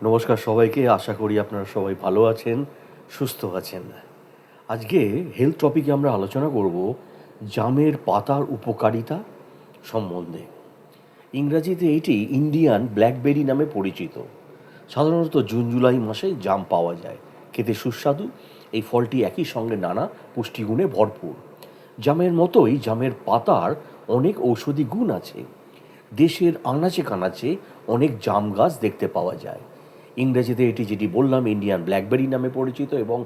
নমস্কার সবাইকে। আশা করি আপনারা সবাই ভালো আছেন, সুস্থ আছেন। আজকে হেলথ টপিকে আমরা আলোচনা করব জামের পাতার উপকারিতা সম্বন্ধে। ইংরাজিতে এটি ইন্ডিয়ান ব্ল্যাকবেরি নামে পরিচিত। সাধারণত জুন জুলাই মাসে জাম পাওয়া যায়। খেতে সুস্বাদু এই ফলটি একই সঙ্গে নানা পুষ্টিগুণে ভরপুর। জামের মতোই জামের পাতার অনেক ঔষধি গুণ আছে। দেশের আনাচে কানাচে অনেক জাম গাছ দেখতে পাওয়া যায়। ইংরেজিতে এটি, যেটি বললাম, ইন্ডিয়ান ব্ল্যাকবেরি নামে পরিচিত এবং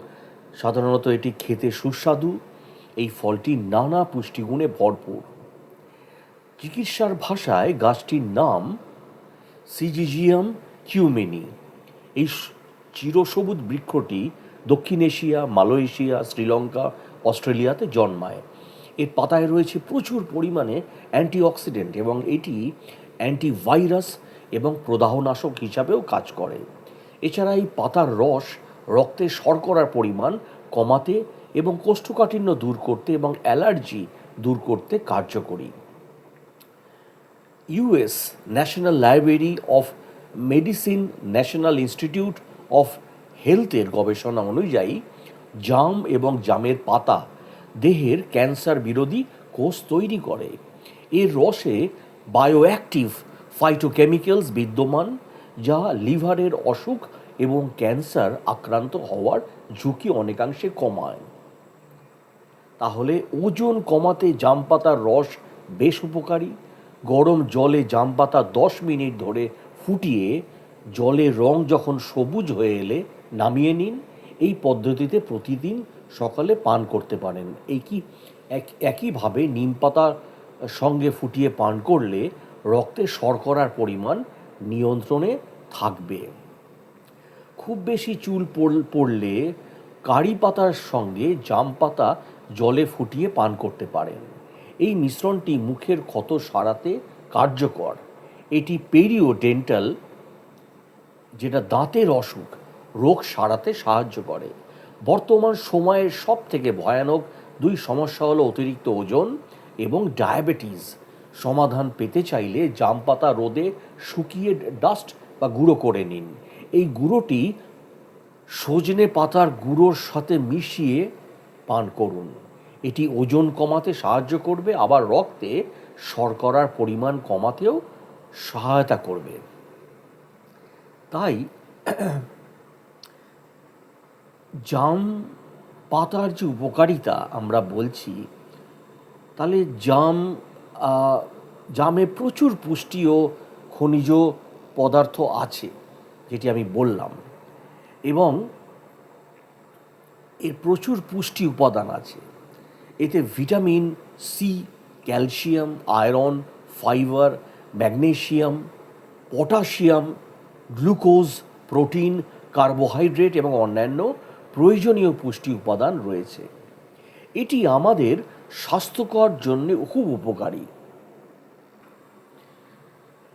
সাধারণত এটি খেতে সুস্বাদু। এই ফলটি নানা পুষ্টিগুণে ভরপুর। চিকিৎসার ভাষায় গাছটির নাম সিজিজিয়াম কিউমেনি। এই চিরসবুজ বৃক্ষটি দক্ষিণ এশিয়া, মালয়েশিয়া, শ্রীলঙ্কা, অস্ট্রেলিয়াতে জন্মায়। এর পাতায় রয়েছে প্রচুর পরিমাণে অ্যান্টিঅক্সিডেন্ট এবং এটি অ্যান্টিভাইরাস এবং প্রদাহনাশক হিসাবেও কাজ করে। এছাড়া এই পাতার রস রক্তে শর্করার পরিমাণ কমাতে এবং কোষ্ঠকাঠিন্য দূর করতে এবং অ্যালার্জি দূর করতে কার্যকরী। US national library of medicine, national institute of হেলথের গবেষণা অনুযায়ী জাম এবং জামের পাতা দেহের ক্যান্সার বিরোধী কোষ তৈরি করে। এর রসে বায়োঅ্যাক্টিভ ফাইটোকেমিক্যালস বিদ্যমান, যা লিভারের অসুখ এবং ক্যান্সার আক্রান্ত হওয়ার ঝুঁকি অনেকাংশে কমায়। তাহলে ওজন কমাতে জাম পাতার রস বেশ উপকারী। গরম জলে জাম পাতা 10 মিনিট ধরে ফুটিয়ে জলের রং যখন সবুজ হয়ে এলে নামিয়ে নিন। এই পদ্ধতিতে প্রতিদিন সকালে পান করতে পারেন। একইভাবে নিম পাতা সঙ্গে ফুটিয়ে পান করলে রক্তে শর্করার পরিমাণ নিয়ন্ত্রণে থাকবে। খুব বেশি চুল পড়লে কারি পাতার সঙ্গে জাম পাতা জলে ফুটিয়ে পান করতে পারেন। এই মিশ্রণটি মুখের ক্ষত সারাতে কার্যকর। এটি পেরিওডেন্টাল, যেটা দাঁতের অসুখ, রোগ সারাতে সাহায্য করে। বর্তমান সময়ের সব থেকে ভয়ানক দুই সমস্যা হলো অতিরিক্ত ওজন এবং ডায়াবেটিস। সমাধান পেতে চাইলে জাম পাতা রোদে শুকিয়ে ডাস্ট বা গুঁড়ো করে নিন। এই গুঁড়োটি সজনে পাতার গুঁড়োর সাথে মিশিয়ে পান করুন। এটি ওজন কমাতে সাহায্য করবে, আবার রক্তে শর্করার পরিমাণ কমাতেও সহায়তা করবে। তাই জাম পাতার যে উপকারিতা আমরা বলছি, তাহলে জামে প্রচুর পুষ্টি ও খনিজ পদার্থ আছে, যেটি আমি বললাম, এবং এর প্রচুর পুষ্টি উপাদান আছে। এতে vitamin C, calcium, iron, fibre, magnesium, potassium, glucose, protein, carbohydrate এবং অন্যান্য প্রয়োজনীয় পুষ্টি উপাদান রয়েছে। এটি আমাদের স্বাস্থ্যকর জন্য খুব উপকারী।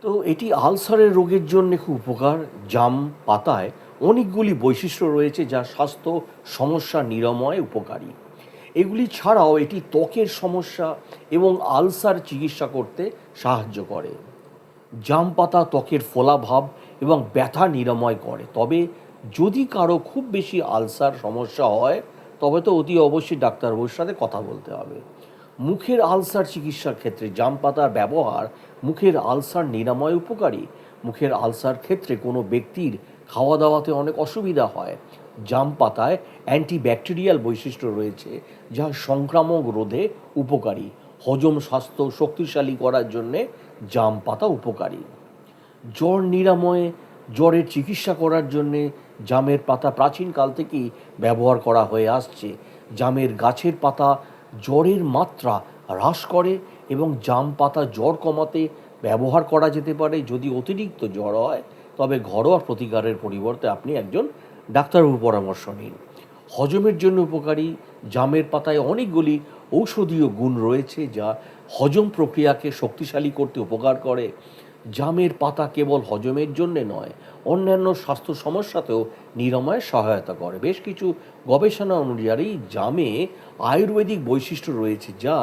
তো এটি আলসারের রোগের জন্য খুব উপকার। জাম পাতায় অনেকগুলি বৈশিষ্ট্য রয়েছে যা স্বাস্থ্য সমস্যা নিরাময়ে উপকারী। এগুলি ছাড়াও এটি ত্বকের সমস্যা এবং আলসার চিকিৎসা করতে সাহায্য করে। জাম পাতা ত্বকের ফোলাভাব এবং ব্যথা নিরাময় করে। তবে যদি কারো খুব বেশি আলসার সমস্যা হয়, তবে তো অতি অবশ্যই ডাক্তারবাবুর সাথে কথা বলতে হবে। মুখের আলসার চিকিৎসার ক্ষেত্রে জাম পাতার ব্যবহার মুখের আলসার নিরাময় উপকারী। মুখের আলসার ক্ষেত্রে কোনো ব্যক্তির খাওয়া দাওয়াতে অনেক অসুবিধা হয়। জাম পাতায় অ্যান্টিব্যাকটেরিয়াল বৈশিষ্ট্য রয়েছে, যা সংক্রামক রোধে উপকারী। হজম স্বাস্থ্য শক্তিশালী করার জন্যে জাম পাতা উপকারী। জ্বর নিরাময়ে, জ্বরের চিকিৎসা করার জন্যে জামের পাতা প্রাচীনকাল থেকেই ব্যবহার করা হয়ে আসছে। জামের গাছের পাতা জ্বরের মাত্রা হ্রাস করে এবং জাম পাতা জ্বর কমাতে ব্যবহার করা যেতে পারে। যদি অতিরিক্ত জ্বর হয়, তবে ঘরোয়া প্রতিকারের পরিবর্তে আপনি একজন ডাক্তারবাবুর পরামর্শ নিন। হজমের জন্য উপকারী। জামের পাতায় অনেকগুলি ঔষধীয় গুণ রয়েছে, যা হজম প্রক্রিয়াকে শক্তিশালী করতে উপকার করে। জামের পাতা কেবল হজমের জন্যে নয়, অন্যান্য স্বাস্থ্য সমস্যাতেও নিরাময়ে সহায়তা করে। বেশ কিছু গবেষণা অনুযায়ী জামে আয়ুর্বেদিক বৈশিষ্ট্য রয়েছে, যা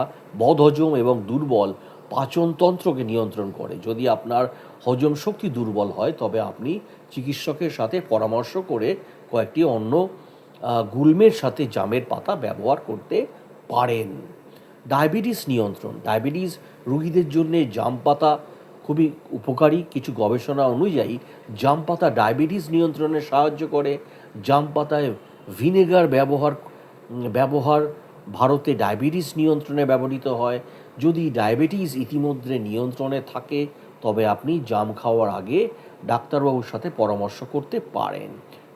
বদহজম এবং দুর্বল পাচনতন্ত্রকে নিয়ন্ত্রণ করে। যদি আপনার হজম শক্তি দুর্বল হয়, তবে আপনি চিকিৎসকের সাথে পরামর্শ করে কয়েকটি অন্য গুল্মের সাথে জামের পাতা ব্যবহার করতে পারেন। ডায়াবেটিস নিয়ন্ত্রণ, ডায়াবেটিস রোগীদের জন্য জাম পাতা খুবই উপকারী। কিছু গবেষণা অনুযায়ী জাম পাতা ডায়াবেটিস নিয়ন্ত্রণে সাহায্য করে। জাম পাতায় ভিনেগার ব্যবহার ভারতে ডায়াবেটিস নিয়ন্ত্রণে ব্যবহৃত হয়। যদি ডায়াবেটিস ইতিমধ্যে নিয়ন্ত্রণে থাকে তবে আপনি জাম খাওয়ার আগে ডাক্তারবাবুর সাথে পরামর্শ করতে পারেন।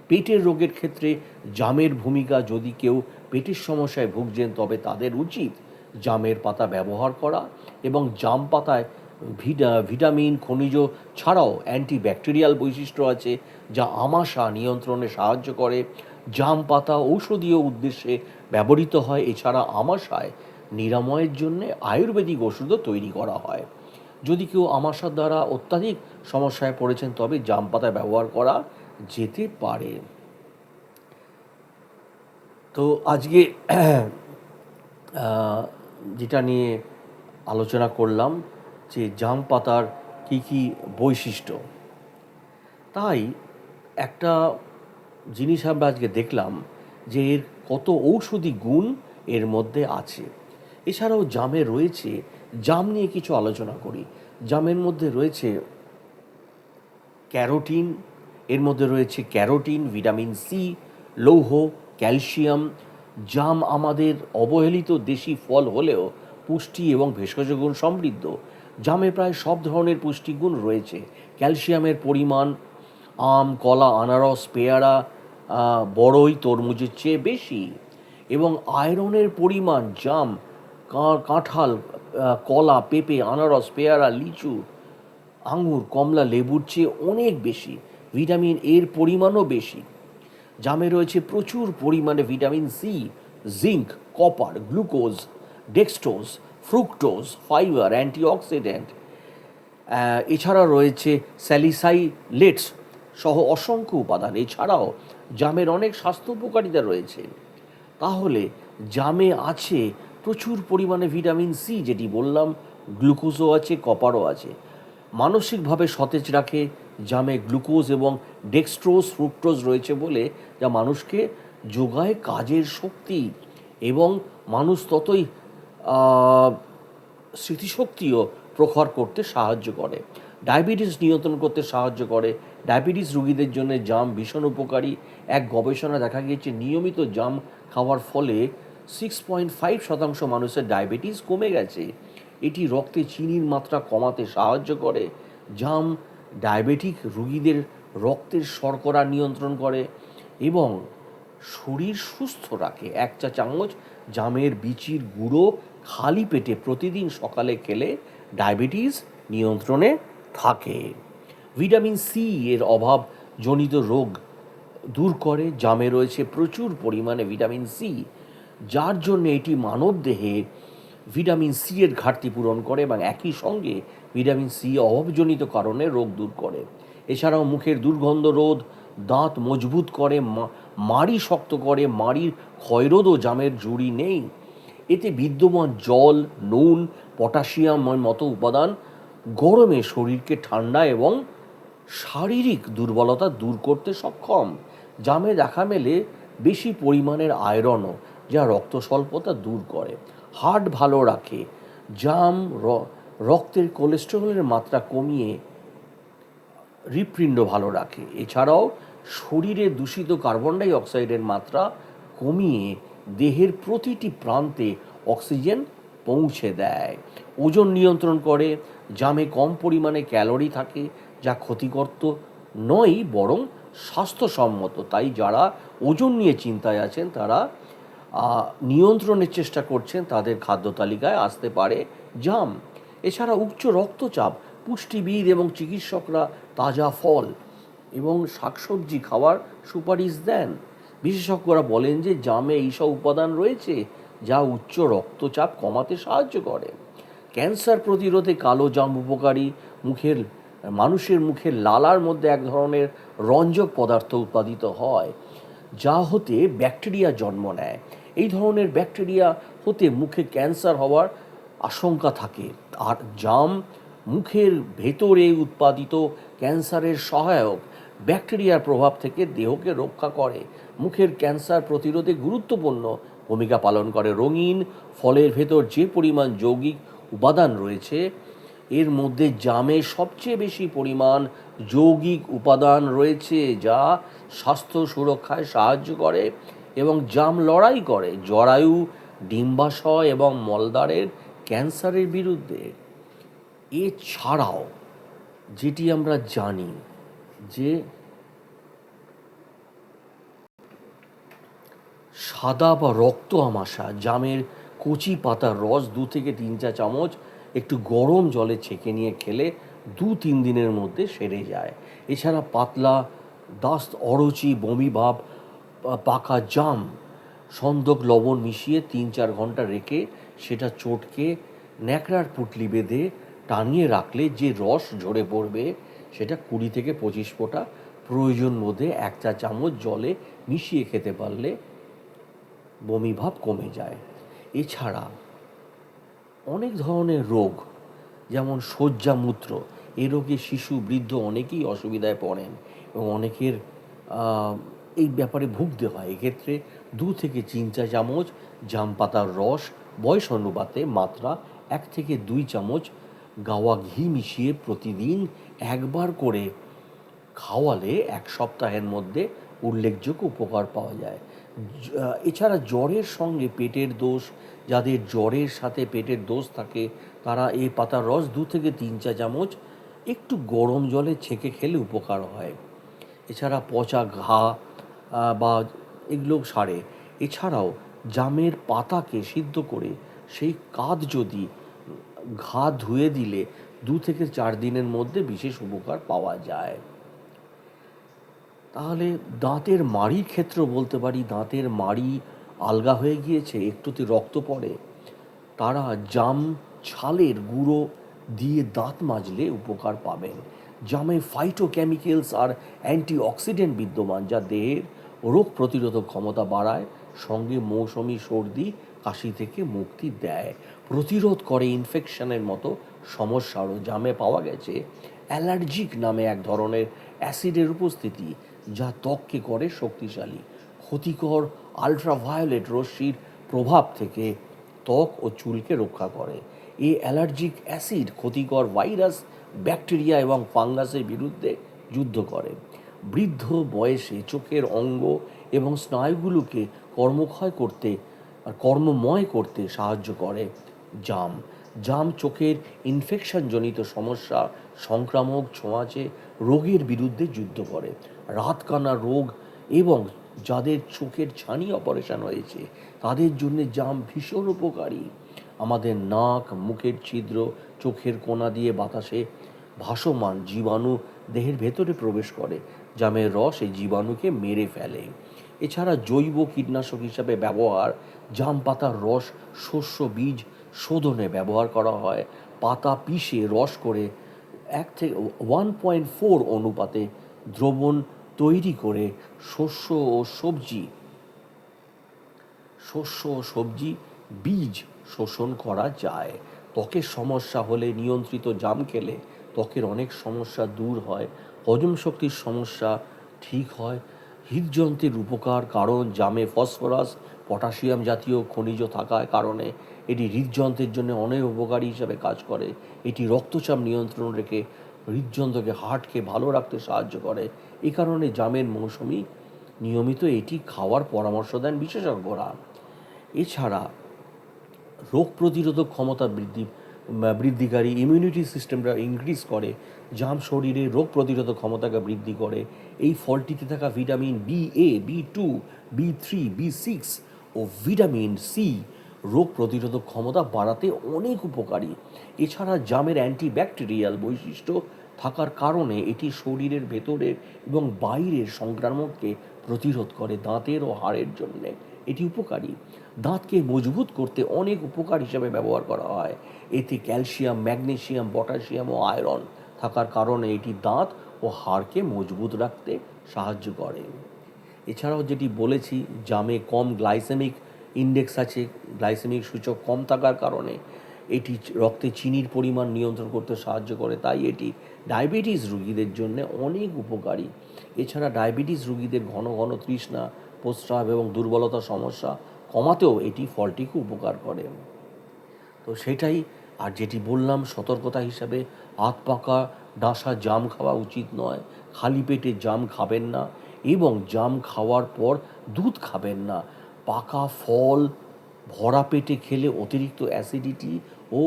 পেটের রোগের ক্ষেত্রে জামের ভূমিকা, যদি কেউ পেটের সমস্যায় ভুগছেন তবে তাদের উচিত জামের পাতা ব্যবহার করা। এবং জাম পাতায় ভিটামিন, খনিজ ছাড়াও অ্যান্টিব্যাকটেরিয়াল বৈশিষ্ট্য আছে যা আমাশা নিয়ন্ত্রণে সাহায্য করে। জাম পাতা ঔষধীয় উদ্দেশ্যে ব্যবহৃত হয়। এছাড়া আমাশায় নিরাময়ের জন্য আয়ুর্বেদিক ওষুধও তৈরি করা হয়। যদি কেউ আমাশার দ্বারা অত্যাধিক সমস্যায় পড়েছেন তবে জাম পাতা ব্যবহার করা যেতে পারে। তো আজকে যেটা নিয়ে আলোচনা করলাম যে জাম পাতার কী কী বৈশিষ্ট্য, তাই একটা জিনিস আমরা আজকে দেখলাম যে এর কত ঔষধি গুণ এর মধ্যে আছে। এছাড়াও জামে রয়েছে, জাম নিয়ে কিছু আলোচনা করি। জামের মধ্যে রয়েছে ক্যারোটিন, ভিটামিন সি, লৌহ, ক্যালসিয়াম। জাম আমাদের অবহেলিত দেশি ফল হলেও পুষ্টি এবং ভেষজ গুণ সমৃদ্ধ। জামে প্রায় সব ধরনের পুষ্টিগুণ রয়েছে। ক্যালসিয়ামের পরিমাণ আম, কলা, আনারস, পেয়ারা, বড়ই, তরমুজের চেয়ে বেশি। এবং আয়রনের পরিমাণ জাম, কাঁঠাল, কলা, পেঁপে, আনারস, পেয়ারা, লিচু, আঙুর, কমলা, লেবুর চেয়ে অনেক বেশি। ভিটামিন এর পরিমাণও বেশি। জামে রয়েছে প্রচুর পরিমাণে vitamin C, zinc, copper, glucose, dextrose, fructose, fibre, antioxidant. এছাড়া রয়েছে স্যালিসাইলেটস সহ অসংখ্য উপাদান। এছাড়াও জামের অনেক স্বাস্থ্য উপকারিতা রয়েছে। তাহলে জামে আছে প্রচুর পরিমাণে ভিটামিন সি, যেটি বললাম, গ্লুকোজও আছে, কপারও আছে। মানসিকভাবে সতেজ রাখে। জামে গ্লুকোজ এবং ডেক্সট্রোজ, ফ্রুক্টোজ রয়েছে বলে যা মানুষকে যোগায় কাজের শক্তি এবং মানুষ ততই স্মৃতিশক্তিও প্রখর করতে সাহায্য করে। ডায়াবেটিস নিয়ন্ত্রণ করতে সাহায্য করে। ডায়াবেটিস রোগীদের জন্য জাম ভীষণ উপকারী। এক গবেষণা দেখা গিয়েছে নিয়মিত জাম খাওয়ার ফলে 6.5% মানুষের ডায়াবেটিস কমে গেছে। এটি রক্তে চিনির মাত্রা কমাতে সাহায্য করে। জাম ডায়াবেটিক রোগীদের রক্তের শর্করা নিয়ন্ত্রণ করে এবং শরীর সুস্থ রাখে। 1 চা চামচ জামের বিচির গুঁড়ো খালি পেটে প্রতিদিন সকালে খেলে ডায়াবেটিস নিয়ন্ত্রণে থাকে। ভিটামিন সি এর অভাবজনিত রোগ দূর করে। জামে রয়েছে প্রচুর পরিমাণে ভিটামিন সি, যার জন্য এটি মানবদেহে ভিটামিন সি এর ঘাটতি পূরণ করে এবং একই সঙ্গে ভিটামিন সি অভাবজনিত কারণে রোগ দূর করে। এছাড়াও মুখের দুর্গন্ধ রোধ, দাঁত মজবুত করে, মাড়ি শক্ত করে। মাড়ির ক্ষয়রোধও জামের জুড়ি নেই। এতে বিদ্যমান জল, নুন, পটাশিয়ামের মতো উপাদান গরমে শরীরকে ঠান্ডা এবং শারীরিক দুর্বলতা দূর করতে সক্ষম। জামে দেখা মেলে বেশি পরিমাণের আয়রনও, যা রক্ত স্বল্পতা দূর করে। হার্ট ভালো রাখে। জাম রক্তের কোলেস্টেরলের মাত্রা কমিয়ে হৃৎপিণ্ড ভালো রাখে। এছাড়াও শরীরে দূষিত কার্বন ডাই অক্সাইডের মাত্রা কমিয়ে দেহের প্রতিটি প্রান্তে অক্সিজেন পৌঁছে দেয়। ওজন নিয়ন্ত্রণ করে। জামে কম পরিমাণে ক্যালোরি থাকে, যা ক্ষতিকর নয় বরং স্বাস্থ্যসম্মত। তাই যারা ওজন নিয়ে চিন্তায় আছেন, তারা নিয়ন্ত্রণের চেষ্টা করছেন, তাদের খাদ্য তালিকায় আসতে পারে জাম। এছাড়া উচ্চ রক্তচাপ, পুষ্টিবিদ এবং চিকিৎসকরা তাজা ফল এবং শাকসবজি খাওয়ার সুপারিশ দেন। বিশেষজ্ঞরা বলেন যে জামে এইসব উপাদান রয়েছে যা উচ্চ রক্তচাপ কমাতে সাহায্য করে। ক্যান্সার প্রতিরোধে কালো জাম উপকারী। মানুষের মুখের লালার মধ্যে এক ধরনের রঞ্জক পদার্থ উৎপাদিত হয়, যা হতে ব্যাকটেরিয়া জন্ম নেয়। এই ধরনের ব্যাকটেরিয়া হতে মুখে ক্যান্সার হওয়ার আশঙ্কা থাকে। আর জাম মুখের ভেতরে উৎপাদিত ক্যান্সারের সহায়ক। ব্যাকটেরিয়ার প্রভাব থেকে দেহকে রক্ষা করে, মুখের ক্যান্সার প্রতিরোধে গুরুত্বপূর্ণ ভূমিকা পালন করে। রঙিন ফলের ভেতর যে পরিমাণ যৌগিক উপাদান রয়েছে, এর মধ্যে জামে সবচেয়ে বেশি পরিমাণ যৌগিক উপাদান রয়েছে, যা স্বাস্থ্য সুরক্ষায় সাহায্য করে এবং জাম লড়াই করে জরায়ু, ডিম্বাশয় এবং মলদ্বারের ক্যান্সারের বিরুদ্ধে। এছাড়াও যেটি আমরা জানি যে সাদা বা রক্ত আমাশা, জামের কচি পাতার রস 2 থেকে 3 চা চামচ একটু গরম জলে ছেঁকে নিয়ে খেলে 2-3 দিনের মধ্যে সেরে যায়। এছাড়া পাতলা দাস্ত, অরুচি, বমি ভাব, পাকা জাম সন্দক লবণ মিশিয়ে 3-4 ঘন্টা রেখে সেটা চটকে ন্যাকড়ার পুঁটলি বেঁধে টানিয়ে রাখলে যে রস ঝরে পড়বে, সেটা 20 থেকে 25 ফোঁটা প্রয়োজন বোধে 1 চা চামচ জলে মিশিয়ে খেতে পারলে বমি ভাব কমে যায়। এছাড়া অনেক ধরনের রোগ, যেমন সজ্জামূত্র, এ রোগে শিশু, বৃদ্ধ অনেকেই অসুবিধায় পড়েন এবং অনেকের এই ব্যাপারে ভুগতে হয়। এক্ষেত্রে 2 থেকে 3 চা চামচ জাম পাতার রস বয়স অনুপাতে মাত্রা 1 থেকে 2 চামচ গাওয়া ঘি মিশিয়ে প্রতিদিন একবার করে খাওয়ালে 1 সপ্তাহের মধ্যে উল্লেখযোগ্য উপকার পাওয়া যায়। এছাড়া জ্বরের সঙ্গে পেটের দোষ, যাদের জ্বরের সাথে পেটের দোষ থাকে, তারা এই পাতার রস 2 থেকে 3 চা চামচ একটু গরম জলে ছেঁকে খেলে উপকার হয়। এছাড়া পচা ঘা বা এগুলো সারে। এছাড়াও জামের পাতাকে সিদ্ধ করে সেই কাঠ যদি ঘা ধুয়ে দিলে 2 থেকে 4 দিনের মধ্যে বিশেষ উপকার পাওয়া যায়। তাহলে দাঁতের মাড়ির ক্ষেত্র বলতে পারি, দাঁতের মাড়ি আলগা হয়ে গিয়েছে, একটুতে রক্ত পড়ে, তারা জাম ছালের গুঁড়ো দিয়ে দাঁত মাজলে উপকার পাবেন। জামে ফাইটোকেমিক্যালস আর অ্যান্টিঅক্সিডেন্ট বিদ্যমান, যা দেহের রোগ প্রতিরোধক ক্ষমতা বাড়ায়, সঙ্গে মৌসুমি সর্দি কাশি থেকে মুক্তি দেয়, প্রতিরোধ করে ইনফেকশনের মতো সমস্যারও। জামে পাওয়া গেছে অ্যালার্জিক নামে এক ধরনের অ্যাসিডের উপস্থিতি, যা ত্বককে করে শক্তিশালী। ক্ষতিকর আলট্রাভায়োলেট রশ্মির প্রভাব থেকে ত্বক ও চুলকে রক্ষা করে। এই অ্যালার্জিক অ্যাসিড ক্ষতিকর ভাইরাস, ব্যাকটেরিয়া এবং ফাঙ্গাসের বিরুদ্ধে যুদ্ধ করে। বৃদ্ধ বয়সে চোখের অঙ্গ এবং স্নায়ুগুলোকে কর্মময় করতে সাহায্য করে জাম। জাম চোখের ইনফেকশনজনিত সমস্যা, সংক্রামক ছোঁয়াচে রোগের বিরুদ্ধে যুদ্ধ করে। রাতকানা রোগ এবং যাদের চোখের ছানি অপারেশন হয়েছে, তাদের জন্য জাম ভীষণ উপকারী। আমাদের নাক, মুখের ছিদ্র, চোখের কোণা দিয়ে বাতাসে ভাসমান জীবাণু দেহের ভেতরে প্রবেশ করে। জামের রস এই জীবাণুকে মেরে ফেলে। এছাড়া জৈব কীটনাশক হিসাবে ব্যবহার, জাম পাতার রস শস্য বীজ শোধনে ব্যবহার করা হয়। পাতা পিষে রস করে 1 থেকে 1.4 অনুপাতে দ্রবণ তৈরি করে শস্য ও সবজি বীজ শোষণ করা যায়। ত্বকের সমস্যা হলে নিয়ন্ত্রিত জাম খেলে ত্বকের অনেক সমস্যা দূর হয়, হজম শক্তির সমস্যা ঠিক হয়। হৃদযন্ত্রের উপকার, কারণ জামে ফসফরাস, পটাশিয়াম জাতীয় খনিজ থাকার কারণে এটি হৃদযন্ত্রের জন্য অনেক উপকারী হিসাবে কাজ করে। এটি রক্তচাপ নিয়ন্ত্রণ রেখে হৃদযন্ত্রকে, হার্টকে ভালো রাখতে সাহায্য করে। এই কারণে জামের মৌসুমি নিয়মিত এটি খাওয়ার পরামর্শ দেন বিশেষজ্ঞরা। এছাড়া রোগ প্রতিরোধক ক্ষমতা বৃদ্ধিকারী, ইমিউনিটি সিস্টেমটা ইনক্রিজ করে। জাম শরীরে রোগ প্রতিরোধক ক্ষমতাকে বৃদ্ধি করে। এই ফলটিতে থাকা vitamin BA, B2, B3, B6 ও ভিটামিন সি রোগ প্রতিরোধক ক্ষমতা বাড়াতে অনেক উপকারী। এছাড়া জামের অ্যান্টিব্যাকটেরিয়াল বৈশিষ্ট্য থাকার কারণে এটি শরীরের ভেতরের এবং বাইরের সংক্রামককে প্রতিরোধ করে। দাঁতের ও হাড়ের জন্যে এটি উপকারী। দাঁতকে মজবুত করতে অনেক উপকার হিসাবে ব্যবহার করা হয়। এতে ক্যালসিয়াম, ম্যাগনেসিয়াম, পটাশিয়াম ও আয়রন থাকার কারণে এটি দাঁত ও হাড়কে মজবুত রাখতে সাহায্য করে। এছাড়াও যেটি বলেছি, জামে কম গ্লাইসেমিক ইন্ডেক্স আছে, গ্লাইসেমিক সূচক কম থাকার কারণে এটি রক্তে চিনির পরিমাণ নিয়ন্ত্রণ করতে সাহায্য করে, তাই এটি ডায়াবেটিস রোগীদের জন্য অনেক উপকারী। এছাড়া ডায়াবেটিস রোগীদের ঘন ঘন তৃষ্ণা, প্রস্রাব এবং দুর্বলতার সমস্যা কমাতেও এটি ফলটি খুব উপকার করে। তো সেটাই। আর যেটি বললাম সতর্কতা হিসাবে, আধ পাকা ডাঁশা জাম খাওয়া উচিত নয়, খালি পেটে জাম খাবেন না এবং জাম খাওয়ার পর দুধ খাবেন না। পাকা ফল ভরা পেটে খেলে অতিরিক্ত অ্যাসিডিটি ও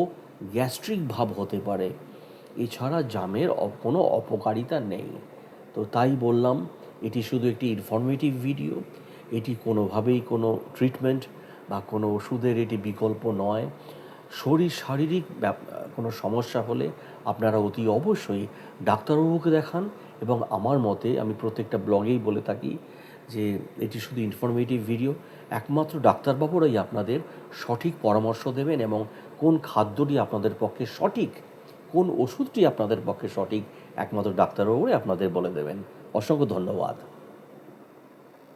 গ্যাস্ট্রিক ভাব হতে পারে। এছাড়া জামের কোনো অপকারিতা নেই। তো তাই বললাম, এটি শুধু একটি ইনফরমেটিভ ভিডিও, এটি কোনোভাবেই কোনো ট্রিটমেন্ট বা কোনো ওষুধের এটি বিকল্প নয়। শারীরিক কোনো সমস্যা হলে আপনারা অতি অবশ্যই ডাক্তারবাবুকে দেখান। এবং আমার মতে, আমি প্রত্যেকটা ব্লগেই বলে থাকি যে এটি শুধু ইনফরমেটিভ ভিডিও, একমাত্র ডাক্তারবাবুরাই আপনাদের সঠিক পরামর্শ দেবেন এবং কোন খাদ্যটি আপনাদের পক্ষে সঠিক, কোন ওষুধটি আপনাদের পক্ষে সঠিক, একমাত্র ডাক্তারবাবুরাই আপনাদের বলে দেবেন। অসংখ্য ধন্যবাদ।